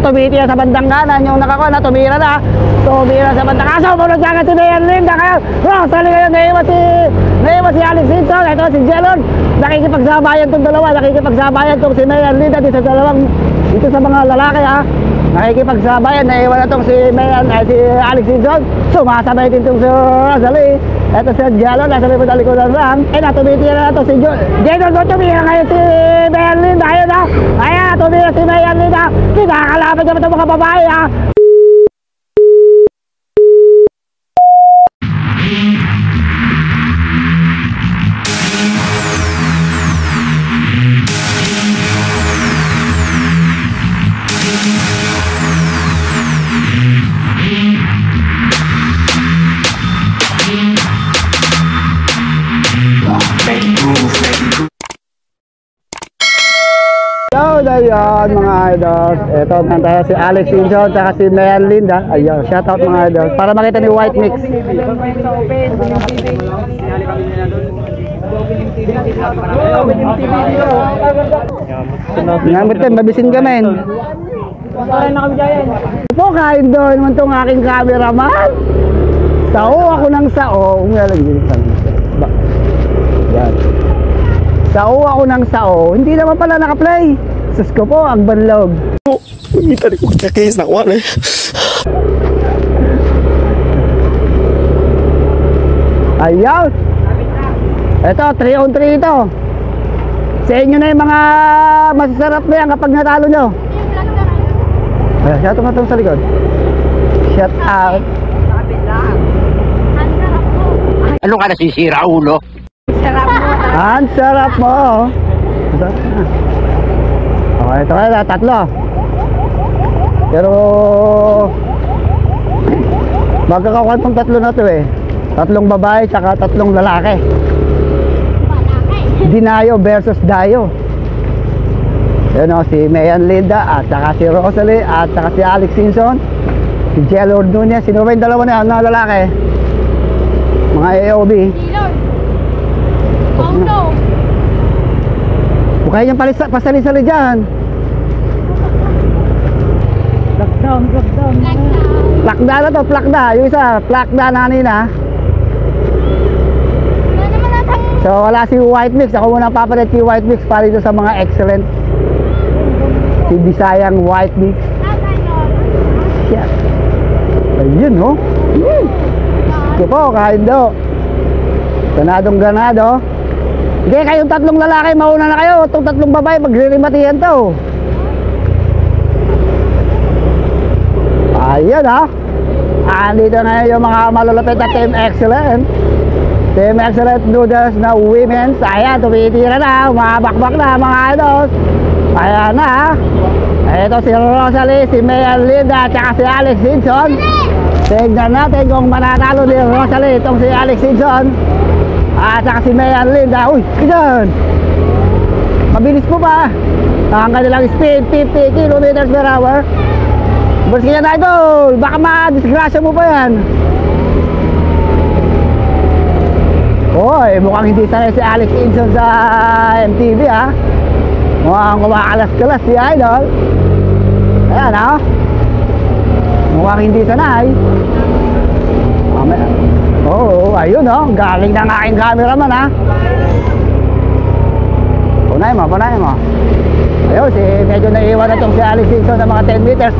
tumitira sa bandang kanan, yung nakakuha na tumira na. Tumira sa bandang kaso, munod ka si Mayan Linda. Kaya Rosalie ngayon, naiwan si Alex Hinson. Ito si Jelon, nakikipagsabayan itong dalawa. Nakikipagsabayan itong si Mayan Linda dito sa mga lalaki ha. Nakikipagsabayan, naiwan na itong si Alex Hinson. Sumasabay din itong si Rosalie. Ito si Jelon, nasa may padalikudan lang. Tumitira na ito si Jelon. Tumira ngayon si Mayan Linda. Ayun ha. Ayan, tumira si Mayan Linda. Kinakalaban naman itong mga babae ha. Ayan mga idols, ito tayo si Alex Hinson at si Mayan Linda. Ayan, shout out mga idols para makita ni White Mix. Mabisin kami. Ito kain doon naman itong aking cameraman. Sao ako ng sao. Sao ako ng sao. Hindi naman pala naka-play. Sus ko po, ang banlog. Hindi tadi ko kakis na kuwan eh. Ayaw. Ito, 3 on 3 ito. Sa inyo na yung mga masasarap na yan kapag natalo nyo. Ayan, shout out sa likod. Shout out. Ano ka nasisira, ulo? Ang sarap mo. Okay, ito kaya tatlo. Pero magkakakuha tong tatlo na to eh. Tatlong babae saka tatlong lalaki. Dinayo versus Dayo. Yan o, si Mayan Linda at saka si Rosalie at saka si Alex Hinson, si Jelon Nunez. Sino ba yung dalawa na yan na lalaki? Mga AOB. Huwag kayo niyang pasali-sali dyan. Lockdown. Plakda na to, plakda. Yung isa, plakda na kanina. So wala si White Mix. Ako muna papalit si White Mix para dito sa mga excellent. Si Bisayang White Mix. Yeah. Ayun oh. Ito po, kain do. Ganadong ganado. Hindi, kayong tatlong lalaki, mauna na kayo. Itong tatlong babae, magririmatihan to. Ayan ha. Andito na yung mga malulupit na Team Excellent. Team Excellent Noodles na women's. Ayan, tumitira na. Umabakbak na mga idols. Ayan na. Ito si Rosalie, si Mayan Linda, at saka si Alex Hinson. Tignan natin kung manatalo ni Rosalie itong si Alex Hinson. At saka si Mayan Linda. Uy, ganyan. Mabilis po ba? Ang kanilang speed, 50 km per hour. Bus kanya na idol. Baka ma-disgrasya mo pa yan. Oy, mukhang hindi sanay si Alex Hinson sa MTV ha. Mukhang kumakalas-kalas si idol. Ayan ha. Mukhang hindi sanay. Oo, ayun oh, galing ng aking cameraman ha. Punayin mo. Ayun, medyo naiwan na itong si Alex Hinson ng mga 10 meters.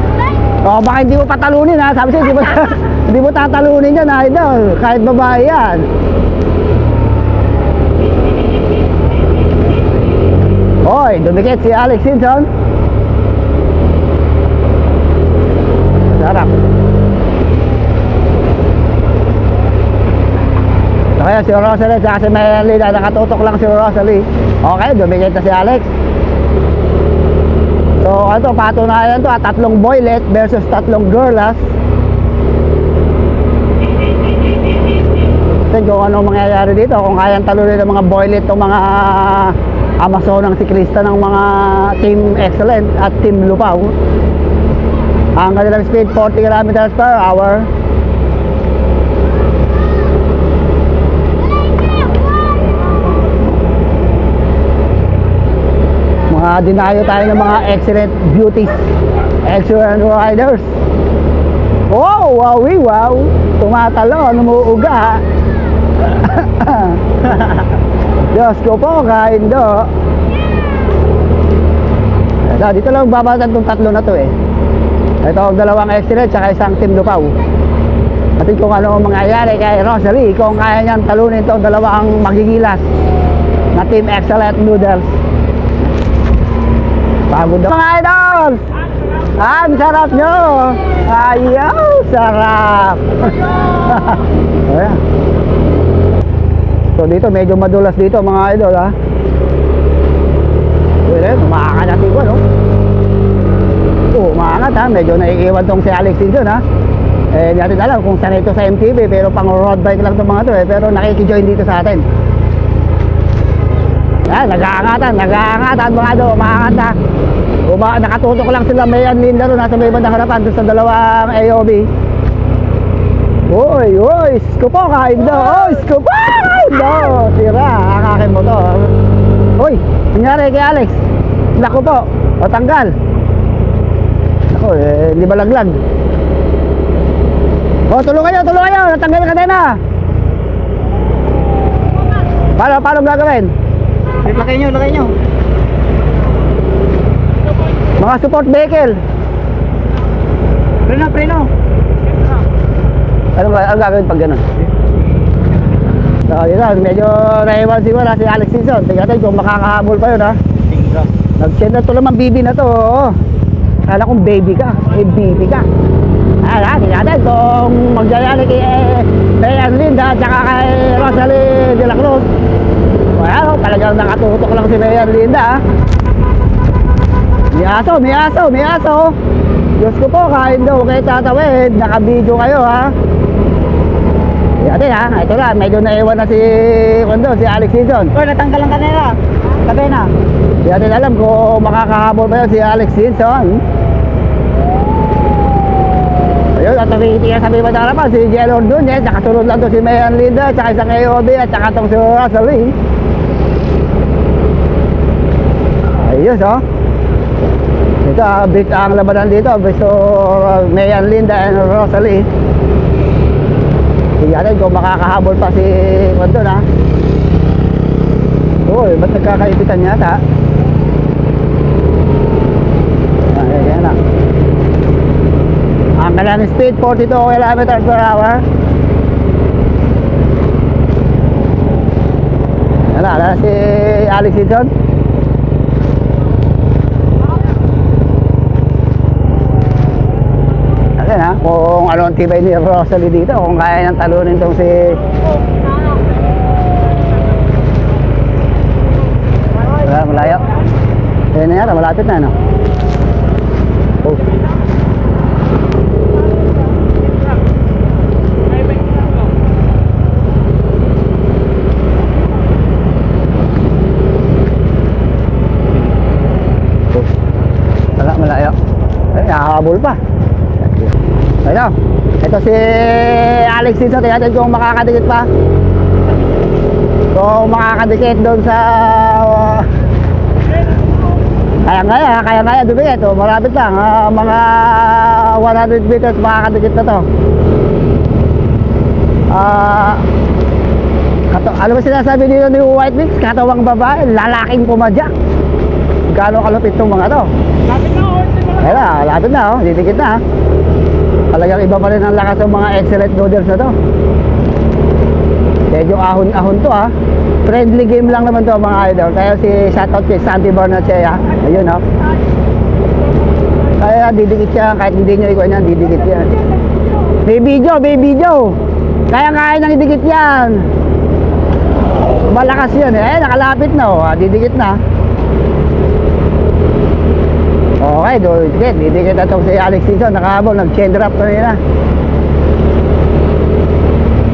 O, baka hindi mo patalunin ha. Sabi siya, hindi mo tatalunin yan ha, idol. Kahit babae yan. Hoy, dumikit si Alex Hinson. Sarap. Kaya si Rosalie at si Mayan Linda, nakatutok lang si Rosalie. Okay, dumikit na si Alex. So, ito, patunayan to, tatlong boylet versus tatlong girlas. Tignan kung anong mangyayari dito, kung kayang talunin ng mga boylet itong mga Amazonang siklista ng mga Team Excellent at Team Lupaw. Ang kanilang speed 40 km per hour. Mga dinayo tayo ng mga excellent beauties. Excellent riders. Wow, wowie, wow. Tumatalon, umuuga. Diyos ko po, kaindo. Dito lang babatan itong tatlo na to eh. Ito ang dalawang excellent tsaka isang team lupaw. At kung ano ang mangyayari kay Rosalie, kung kaya niyang talunin itong dalawang magigilas na team excellent noodles. Pagod na mga idols! Ang sarap nyo! Ayaw! Sarap! Ayan. So dito medyo madulas dito mga idol ha. Well, umaangat ko no? Oo, umaangat ha. Medyo naiiwan tong si Alex Sinson ha. Eh, hindi natin alam kung saan ito sa MTV, pero pang road bike lang itong mga to eh. Pero nakikijoin dito sa atin. Yan, nag-aangatan mga do, umaangat ha. Nakatutok lang sila Mayan Linda doon, nasa may bandang harapan doon sa dalawang AOB. Uy, skupo kaindo, skupo kaindo. Sira, ang aking motor. Uy, nangyari kay Alex. Naku po, o tanggal. Naku, hindi ba laglag? O, tulungan nyo, natanggal ka din na. Paano gagawin? Lakay nyo. Mga support vehicle. Preno. Ano gagawin pag gano'n? So, dito, medyo naiwan siguro si Alex Sinson. Tingnan natin kung makakahabol pa yun ha. Nag-send na ito naman baby na to. Kala kong baby ka. Baby ka. Tingnan natin kung magyayari kay Mayan Linda at saka kay Rosalie de la Cruz. Ayan, talagang nakatutok lang si Mayan Linda ha. May aso. Diyos ko po, kain daw kayo tatawid. Naka-video kayo ha. Yatin ha, ito na, medyo naiwan na si Alex Sinson. Natanggal lang kanila. Tabi na. Yatin alam kung makakahabol ba yun si Alex Sinson. Ayun, at nakikitingan sa may madarapan si Jello Ordonez. Nakasunod lang to si Mayan Linda, tsaka isang AOB at tsaka itong si Rosalie. Ayos oh. Ito ang labanan dito, so Mayan Linda and Rosalie. Tingnan natin kung makakahabol pa si Condon ha. Uy, ba't nagkakaibitan yata? Ayan na. Ang kanilang speed 42 km/h. Ayan na si Alex Sinson. Ayan ha, kung ano ang tibay ni Rosalie dito, kung kaya niyang talunin itong si malayo. Ayan na yata, malapit na no? Oh. Malayo. Ay, nakahabol pa. Ayun. Ito si Alex Sinson. Tingnan natin kung makakadikit pa. Kung makakadikit doon sa kaya dumikit. Malapit lang. Mga 100 meters makakadikit na to. Ano ba sinasabi dito ni White Mix? Katawang babae, lalaking pumadyak. Gano'ng kalupit itong mga to? Lapit na oh. Ayun na, lapit na oh. Didikit na. Talagang iba pa rin ang lakas ng mga excellent noodles na to. Medyo ahon-ahon to ha. Friendly game lang naman to mga idol. Kaya si shoutout kay Santi Barnachea. Ayun oh. Kaya didikit siya. Kahit hindi nyo ikuha niyan, didikit yan. May video. Kaya nang idikit yan. Malakas yun eh. Nakalapit na oh. Didikit na. Okay, didikit na itong si Alex Sinson. Nakahabol, nag-chain drop na nila.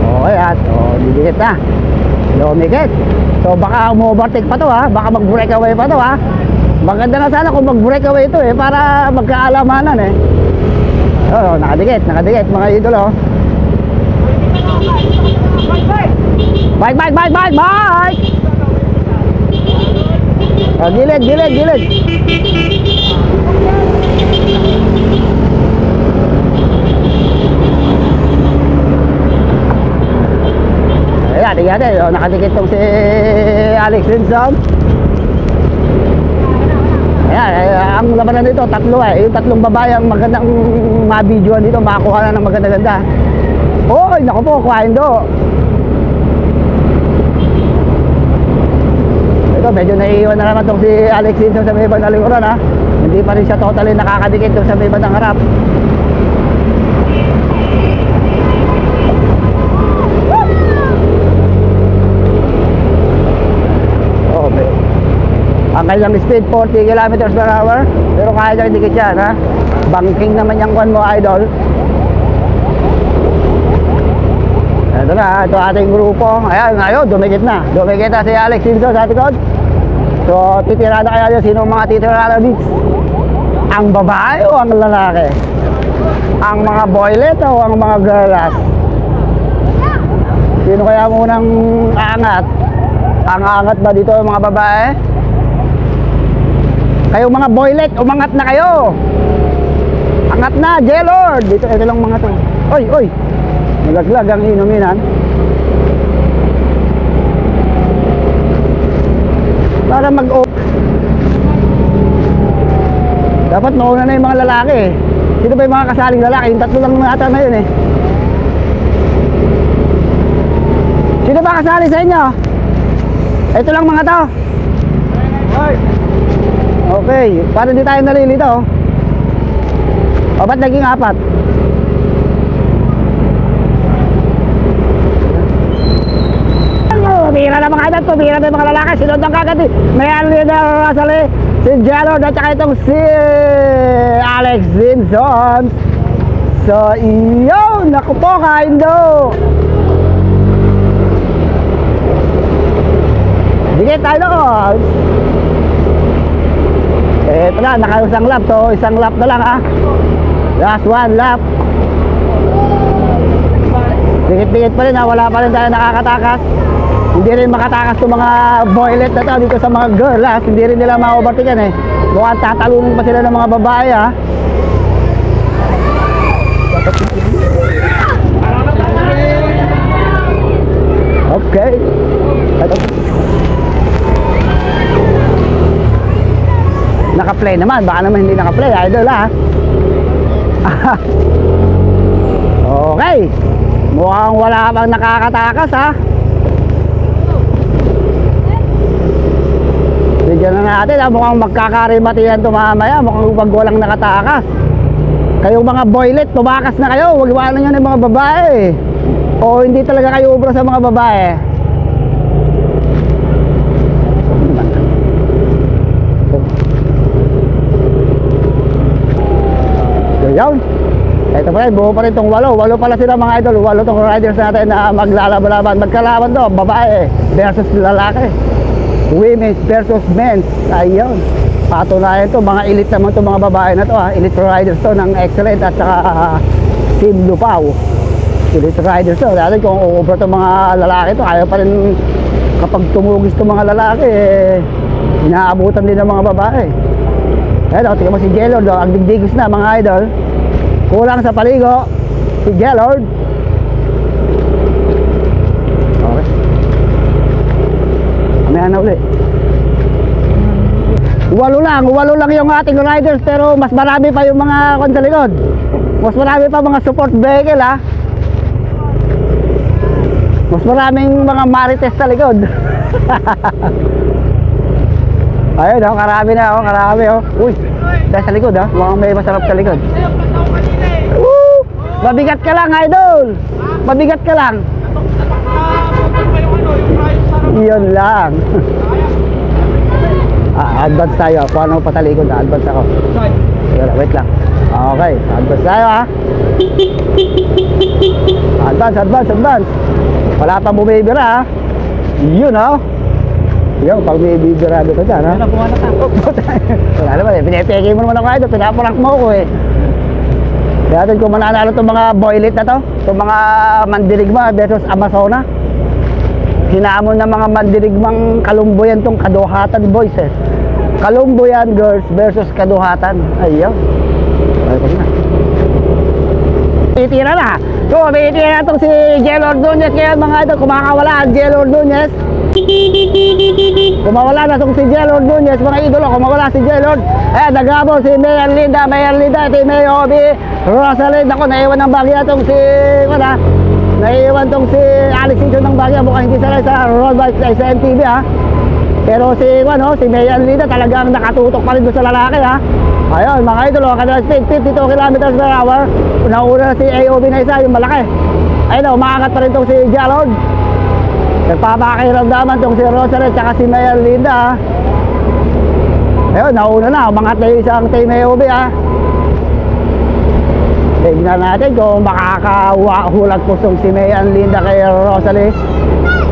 Okay at didikit na. Lumikit. So baka umu-overtake pa to ha. Baka mag-breakaway pa to ha. Maganda na sana kung mag-breakaway ito eh, para magkaalamanan eh. Nakadikit mga idolo. Bike! Gilid! Ayan, tingnan natin. Oh, nakadikit tong si Alex Rinson. Ayan, ang labanan dito, tatlo eh. Yung tatlong babae ang magandang mabidyoan dito, makakuha na ng maganda-ganda. Oy, naku po, kuhain do. Ito, medyo naiiwan na naman tong si Alex Rinson sa may bandang likuran ha. Hindi pa rin siya totally nakakadikit tong sa may bandang harap. Ang kanyang speed 40 kilometers per hour, pero kaya niyang dikit yan ha. Banking naman yung kwan mo, idol. Ito na, ito ating grupo. Ayan, ngayon, dumikit na si Alex Rinson sa ating. So titirada kaya niya, sino mga titirada dito? Ang babae o ang lalaki? Ang mga boylet o ang mga girlas? Sino kaya munang aangat? Ang aangat ba dito ang mga babae? Kayong mga boylet, umangat na kayo. Angat na, J-Lord. Dito, ito lang mga to. Oy, oy. Nagaglag ang inuminan. Para mag-o. Dapat mauna na yung mga lalaki eh. Sino ba yung mga kasaling lalaki? Yung tatlo lang ata na yun eh. Sino ba kasali sa inyo? Ito lang mga to. Oy. Okay, para hindi tayo nalilito. O ba't naging apat? Tumira na mga kainan, tumira na yung mga lalaki. Sinod ng kagad may Alina Rosalie, si J-Lord at saka itong si Alex Rinson. So, iyo, naku po, kaindo. Dikit tayo doon. Ito na, naka-isang lap. So, isang lap na lang ha. Last one lap. Dikit-dikit pa rin ha. Wala pa rin tayo nakakatakas. Hindi rin makatakas itong mga boylet na to dito sa mga girls. Hindi rin nila ma-overtaken eh. Mukhang tatalungin pa sila ng mga babae ha. Okay. Naka-play naman, baka naman hindi naka-play, idol ha. Okay. Mukhang wala pang nakakatakas ha. Bigyan na natin ha, mukhang magkakarimatihan ito mamaya. Mukhang wag walang nakatakas. Kayong mga boylet, tumakas na kayo. Huwag iwanan nyo ng mga babae. O hindi talaga kayo ubra sa mga babae. Yun. Ito pa rin, buo pa rin itong walo. Walo pala sila mga idol. Walo itong riders natin na maglalaban-laban. Magkalaban to, babae versus lalaki. Women versus men. Ayun. Patunayan to, mga elite naman to mga babae na to ha. Elite riders to ng Excellent at saka Team Lupaw. Elite riders to. Dahil kung over to mga lalaki to, kaya pa rin kapag tumugis to mga lalaki, inaabutan din ng mga babae. Ayan o, tingnan mo si J-Lord o, ang digdigos na mga idol. Kulang sa paligo si J-Lord. Okay. Mamaya na ulit. Walo lang yung ating riders, pero mas marami pa yung mga kon sa likod. Mas marami pa mga support vehicle ha. Mas maraming mga marites sa likod. Ayun o, karami na o, karami o. Uy, dahil sa likod ha, mukhang may masarap sa likod. Woo! Mabigat ka lang idol. Mabigat ka lang. Iyon lang. Advance tayo. Kung ano pa sa likod, advance ako. Wait lang. Okay, advance tayo ha. Advance. Wala pa bumibira ha. Yun o. Yung pag may bibirado ka dyan ha. Wala naman eh. Pinipeke mo naman ako idol. Pinaparank mo ko eh. Kaya natin kung mananalo itong mga boylet na to, itong mga mandirigma versus Amazona. Hinamon ng mga mandirigmang Kalumbuyan itong Kaduhatan boys eh. Kalumbuyan girls versus Kaduhatan. Ayun. Tumitira na. Tumitira na itong si Jel Ordonez. Kaya mga idol, kumakawala ang Jel Ordonez. Kumawala na itong si Jel Ordonez. Mga idol, kumawala si Jel Ord. Naghabol si Mayor Linda. Mayor Linda, ito yung Mayor Obi Rosalind. Ako, naiwan ng bagya itong si... Naiwan itong si Alex Sinson ng bagya. Mukhang hindi sanay sa road bike sa MTV ha. Pero si Mayor Linda talagang nakatutok pa rin doon sa lalaki ha. Ayun mga idol, kanila speed 52 km per hour. Nauna si AOB na isa, yung malaki. Ayun, umaangat pa rin itong si Jalord. Nagpapakiramdaman itong si Rosalind at si Mayor Linda. Ayun, nauna na, umangat na yung isang team AOB ha. Tignan natin kung makakahulat po itong si Mayor Linda kay Rosalind.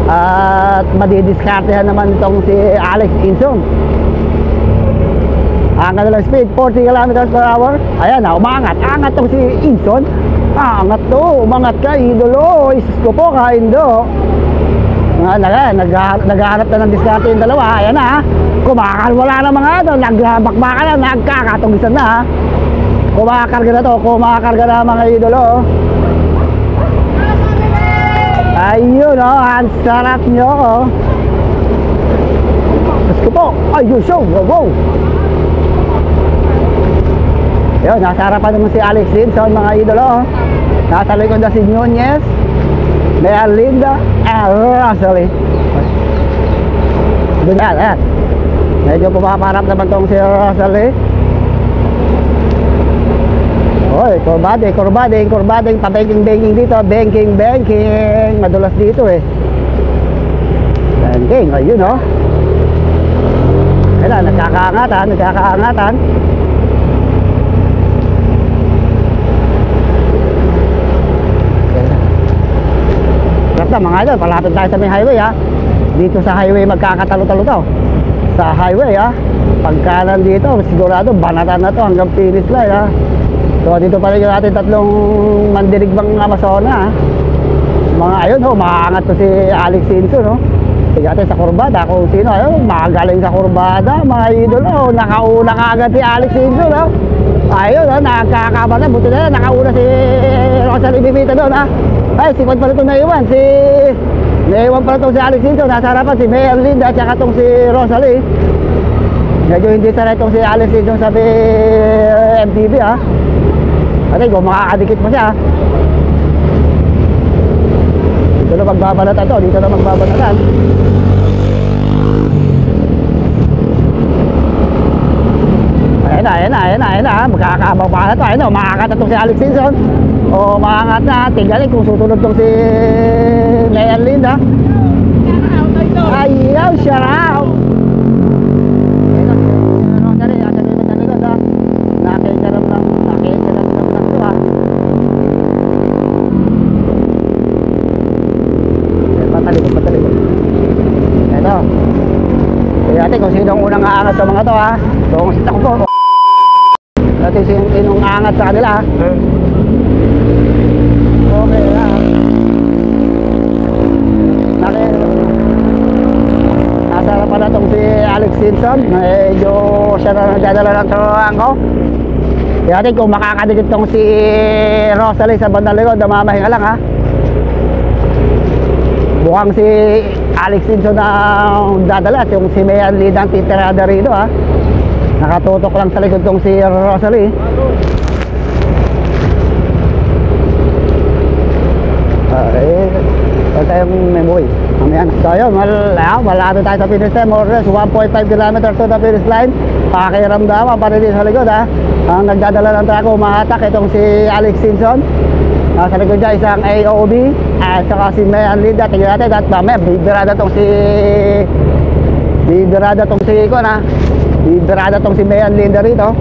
At madidiskartehan naman itong si Alex Inson. Ang kanilang speed, 40 km per hour. Ayan na, umangat. Angat tong si Inson. Angat to, umangat ka, idolo. Isus ko po, kaindo. Naghahanap na ng diskarte yung dalawa. Ayan na, kumakalwala na mga ito. Nagbakbaka na, nagkakatugisan na. Kumakarga na to, kumakarga na mga idolo. Ayun ang sarap nyo. Isus ko po, ayun show, wow. Yun, nasa harapan naman si Alex Sinson, mga idolo. Nasa likod na si Nunez, Mayor Linda, and Rosalie. Doon yan. Medyo pumaparap naman tong si Rosalie. Oy, kurbading, pa-banking dito, banking. Madulas dito eh. Banking, ayun o. Kaya nagkakaangatan. Mga idol, palapit tayo sa may highway ha. Dito sa highway magkakatalo-talo to. Sa highway ha. Pagkanan dito, sigurado banatan na to hanggang finish line ha. So dito pa rin natin tatlong mandirigbang Amazona ha. Mga ayun ho, makaangat to si Alex Sinson no. Tignan natin sa kurbada kung sino ayun, makagaling sa kurbada mga idol ho. Nakauna kaagad si Alex Sinson no. Ayun ha, nakakaba na. Buti na nakauna si Rosalie Bibita doon ha. Ay, sipad pala itong naiwan. Naiwan pala itong si Alex Sinson. Nasa harapan si Mayor Linda at saka itong si Rosalie. Medyo hindi sana itong si Alex Sinson sa MTV ha. At kung makakadikit mo siya. Dito na magbabanatan to. Dito na magbabanatan. Ayan na. Magkakabang pa na to. Ayan na, makakata itong si Alex Sinson. O maangat na, tingnan kung susunod tong si Mayor Linda. Ayaw, shout out. Nakikiram lang to ha. Patalikod. Ito. Tingnan natin kung sinong unang aangat sa mga to ha. So kung sita ko po. Natin sinong aangat sa kanila ha. Okay lang. Nasa harapan na itong si Alex Sinson. Medyo siya na nagdadala ng turuan ko. Kaya natin kung makakadikit itong si Rosalie sa bandang likod, mamahinga lang ha. Mukhang si Alex Sinson na dadala at yung si Mayor Linda ang titirada rito ha. Nakatutok lang sa likod itong si Rosalie. Huwag tayong memory. So yun, malapit tayo sa finish line. More or less 1.5 km to the finish line. Pakiramdaman pa rin sa likod ha. Ang nagdadala ng trako, umahatak itong si Alex Sinson. Nasa likod niya isang AOB at saka si Mayor Linda. Tingnan natin at mamaya bibirada tong si Mayor Linda rito.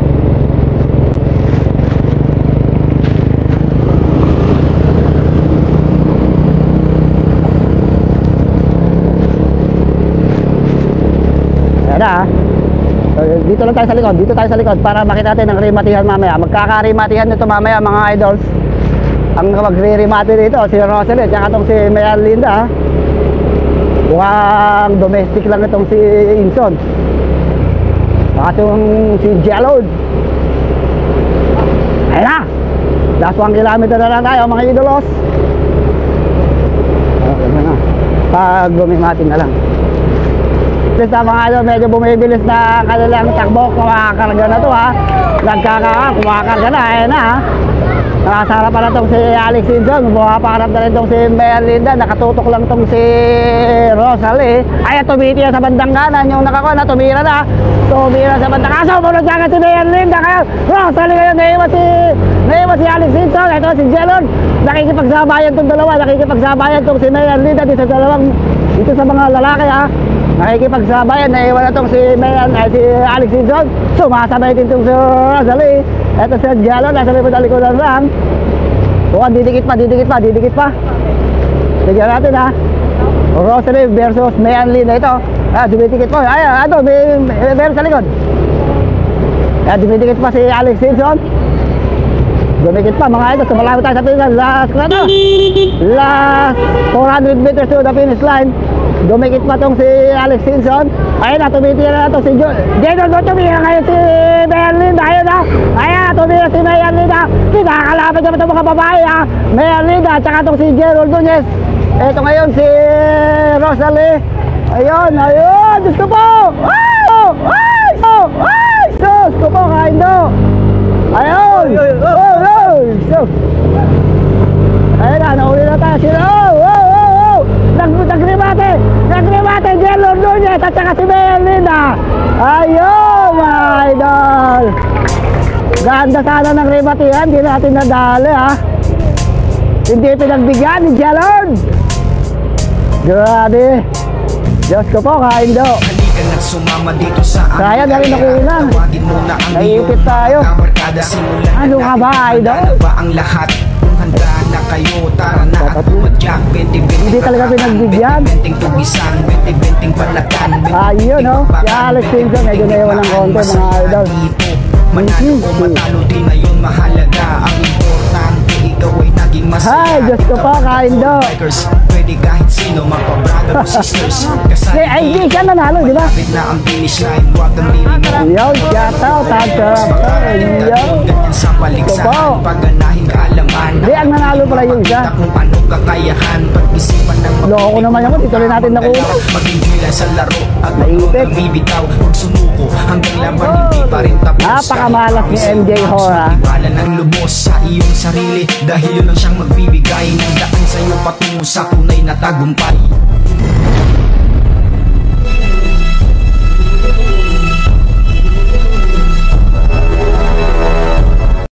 Na. So, dito tayo sa likod para makita natin ang rematihan mamaya. Magkaka-rematihan nito mamaya mga idols. Ang magre-remati dito si Rosalie at saka itong si Mayor Linda. Mukhang domestic lang itong si Inson. Saka itong si Jalord. Ayun na. Last 1 kilometer na lang tayo mga idolos. Ganda na. Pag bumimatin na lang. Please na mga idol, medyo bumibilis na kanilang takbo. Kumakarga na to ha. Kumakarga na, ayan na ha. Nakasarap pa na itong si Alex Simpson. Bumaparap na rin itong si Merlinda. Nakatutok lang itong si Rosalie. Ayan, tumitira sa bandang kanan. Yung nakakuha na, tumira na. Tumira sa bandang kanan. So, munod agad si Merlinda. Kaya Rosalie ngayon, naiwan si Alex Simpson. Ito si Jelon. Nakikipagsabayan itong dalawa. Nakikipagsabayan itong si Merlinda dito sa mga lalaki ha. Nakikipagsabayan. Naiwan na itong si Alex Simpson. Sumasabay din itong si Rosalie. Ito si Jelon. Nasa may padalikudan lang. Bukan, didikit pa. Tignan natin ha. Rosalie versus Merlinda ito. Dumidikit po. Ayan, meron sa likod. Dumidikit pa si Alex Simpson. Dumikit pa mga ito. Sumalawit tayo sa pinag. Last 400 meters to the finish line. Dumikit pa tong si Alex Simpson. Ayun na, tumitira na to si Jedon. Tumira ngayon si Merlinda. Ayun na. Ayan, tumira si Merlinda. Kinakalapit naman itong mga babae ha. Merlinda at saka itong si Gerald Nunez. Ito ngayon si Rosalie. Ayun. Diyos ko po. Diyos ko po, kaindo. Ayun. Ayun na, nauli na tayo sila. Nagrimate Gerald Nunez at saka si Merlinda. Ayun mga idol. Ganda sana ng rimatihan. Hindi natin nadali ha. Hindi pinagbigyan ni Gerald. Grabe. Diyos ko po, kaindo. Sumama dito sa kaya na rin ako lang. Naiipit tayo. Ano ka ba, idol? Ba ang lahat? Kung handa na kayo, tara na at pumadyak. Hindi talaga pinagbigyan. Benting palatan. Ayun no, si Alex Simpson medyo naiwan ng konti mga idol. Manalo o matalo din na yun mahalaga. Ang importante ikaw ay naging masaya. Hi, Diyos ko po, kaindo. Pwede kahit sino, magpa-brother o sisters. Hindi siya nanalo, di ba? Kapit na ang finish line, huwag kang lilingon. Yo, shout out, Ganyan sa paligsahan, pagganahin kaalaman. Di, ang nanalo pala yung siya. Kung ano kakayahan, pag-isipan ng loko naman ako, tituloy natin na kuha. Mag-enjoy lang sa laro at huwag kang bibitaw. Huwag sumuko hanggang laban, hindi pa rin tapos. Napakamalas ni MJ Hora. Iwala ng lubos sa iyong sarili, dahil yun lang siyang magbibigay ng daan sa'yo patungo sa tunay na tagumpay.